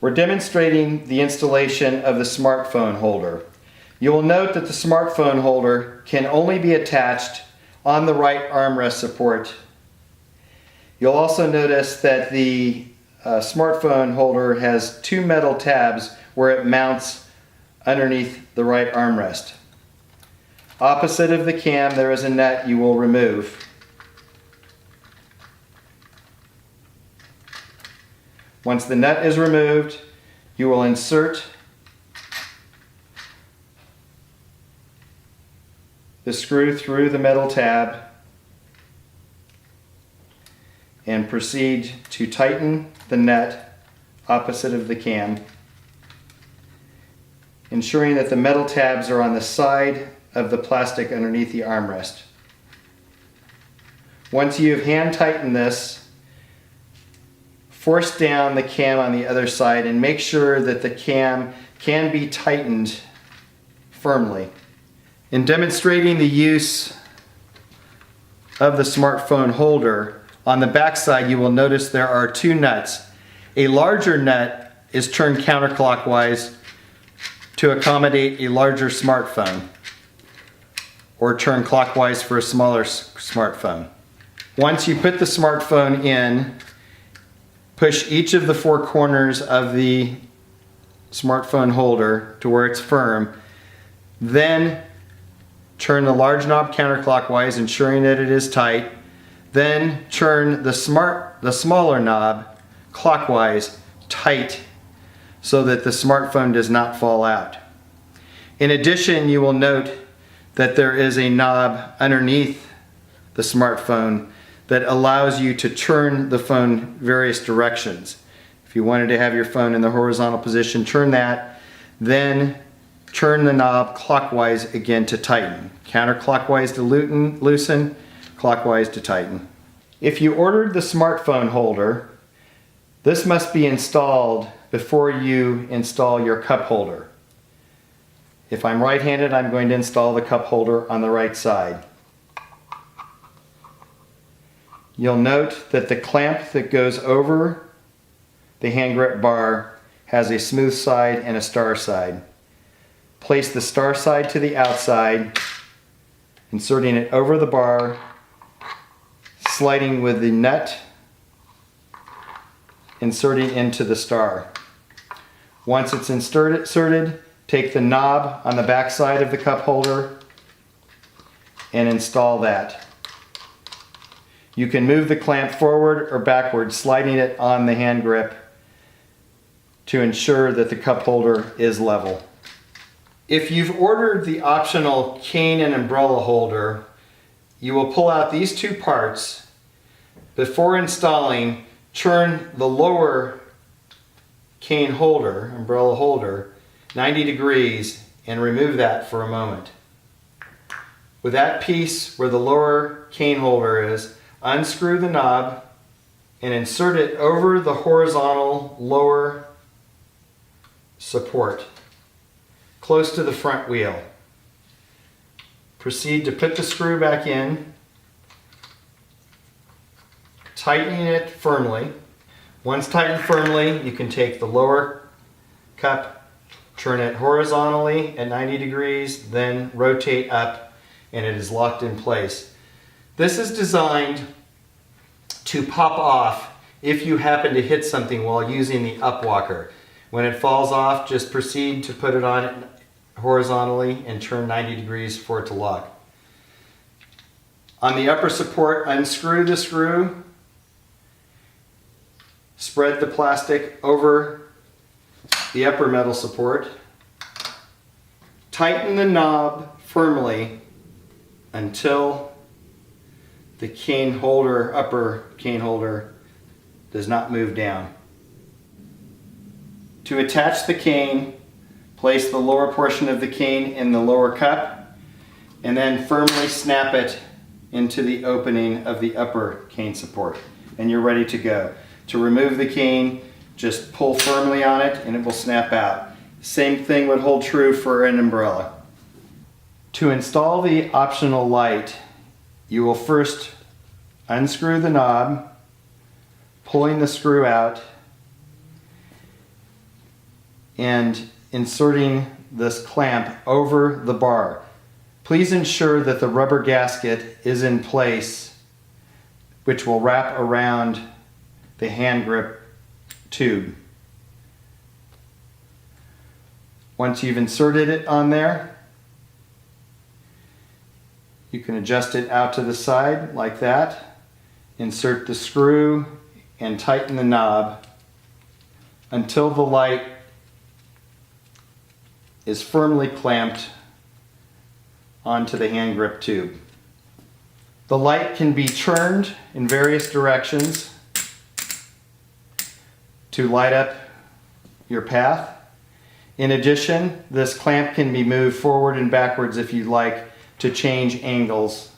We're demonstrating the installation of the smartphone holder. You will note that the smartphone holder can only be attached on the right armrest support. You'll also notice that the smartphone holder has two metal tabs where it mounts underneath the right armrest. Opposite of the cam, there is a nut you will remove. Once the nut is removed, you will insert the screw through the metal tab and proceed to tighten the nut opposite of the cam, ensuring that the metal tabs are on the side of the plastic underneath the armrest. Once you've hand tightened this, force down the cam on the other side and make sure that the cam can be tightened firmly. In demonstrating the use of the smartphone holder, on the back side you will notice there are two nuts. A larger nut is turned counterclockwise to accommodate a larger smartphone, or turn clockwise for a smaller smartphone. Once you put the smartphone in, push each of the four corners of the smartphone holder to where it's firm. Then turn the large knob counterclockwise, ensuring that it is tight. Then turn the smaller knob clockwise, tight, so that the smartphone does not fall out. In addition, you will note that there is a knob underneath the smartphone that allows you to turn the phone various directions. If you wanted to have your phone in the horizontal position, turn that, then turn the knob clockwise again to tighten. Counterclockwise to loosen, clockwise to tighten. If you ordered the smartphone holder, this must be installed before you install your cup holder. If I'm right-handed, I'm going to install the cup holder on the right side. You'll note that the clamp that goes over the hand grip bar has a smooth side and a star side. Place the star side to the outside, inserting it over the bar, sliding with the nut, inserting into the star. Once it's inserted, take the knob on the back side of the cup holder and install that. You can move the clamp forward or backward, sliding it on the hand grip to ensure that the cup holder is level. If you've ordered the optional cane and umbrella holder, you will pull out these two parts. Before installing, turn the lower cane holder, umbrella holder, 90 degrees and remove that for a moment. With that piece where the lower cane holder is, unscrew the knob and insert it over the horizontal lower support, close to the front wheel. Proceed to put the screw back in, tightening it firmly. Once tightened firmly, you can take the lower cup, turn it horizontally at 90 degrees, then rotate up, and it is locked in place. This is designed to pop off if you happen to hit something while using the UPWalker. When it falls off, just proceed to put it on horizontally and turn 90 degrees for it to lock. On the upper support, unscrew the screw, spread the plastic over the upper metal support, tighten the knob firmly until the cane holder, upper cane holder, does not move down. To attach the cane, place the lower portion of the cane in the lower cup and then firmly snap it into the opening of the upper cane support, and you're ready to go. To remove the cane, just pull firmly on it and it will snap out. Same thing would hold true for an umbrella. To install the optional light, you will first unscrew the knob, pulling the screw out, and inserting this clamp over the bar. Please ensure that the rubber gasket is in place, which will wrap around the hand grip tube. Once you've inserted it on there, you can adjust it out to the side like that, insert the screw, and tighten the knob until the light is firmly clamped onto the hand grip tube. The light can be turned in various directions to light up your path. In addition, this clamp can be moved forward and backwards if you'd like to change angles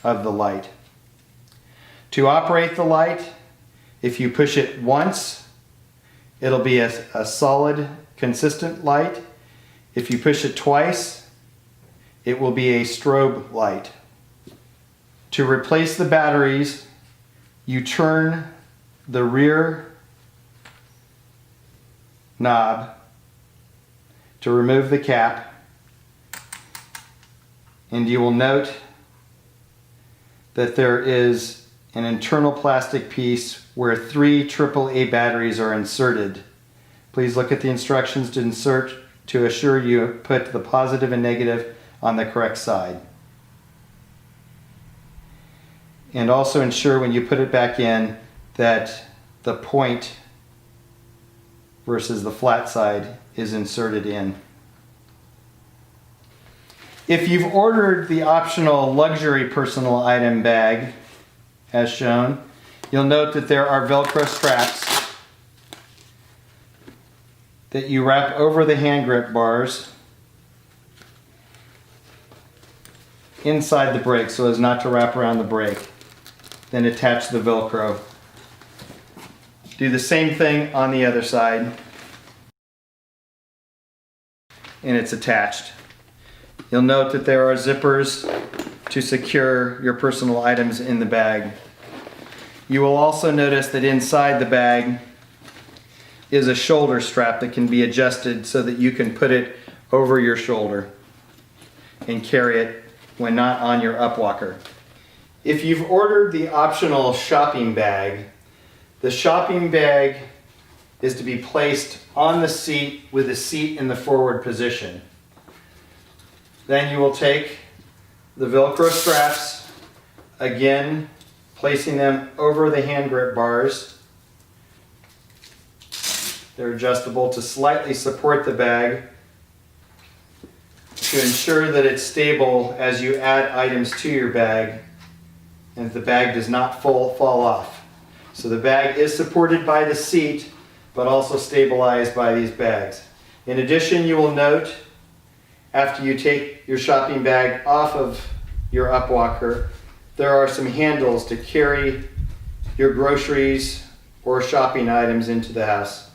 of the light. To operate the light, if you push it once, it'll be a solid, consistent light. If you push it twice, it will be a strobe light. To replace the batteries, you turn the rear knob to remove the cap, and you will note that there is an internal plastic piece where 3 AAA batteries are inserted. Please look at the instructions to insert to assure you put the positive and negative on the correct side. And also ensure when you put it back in that the point versus the flat side is inserted in. If you've ordered the optional luxury personal item bag, as shown, you'll note that there are Velcro straps that you wrap over the hand grip bars inside the brake so as not to wrap around the brake. Then attach the Velcro. Do the same thing on the other side, and it's attached. You'll note that there are zippers to secure your personal items in the bag. You will also notice that inside the bag is a shoulder strap that can be adjusted so that you can put it over your shoulder and carry it when not on your UPWalker. If you've ordered the optional shopping bag, the shopping bag is to be placed on the seat with the seat in the forward position. Then you will take the Velcro straps, again placing them over the hand grip bars. They're adjustable to slightly support the bag to ensure that it's stable as you add items to your bag and the bag does not fall off. So the bag is supported by the seat but also stabilized by these bags. In addition, you will note after you take your shopping bag off of your UPWalker, there are some handles to carry your groceries or shopping items into the house.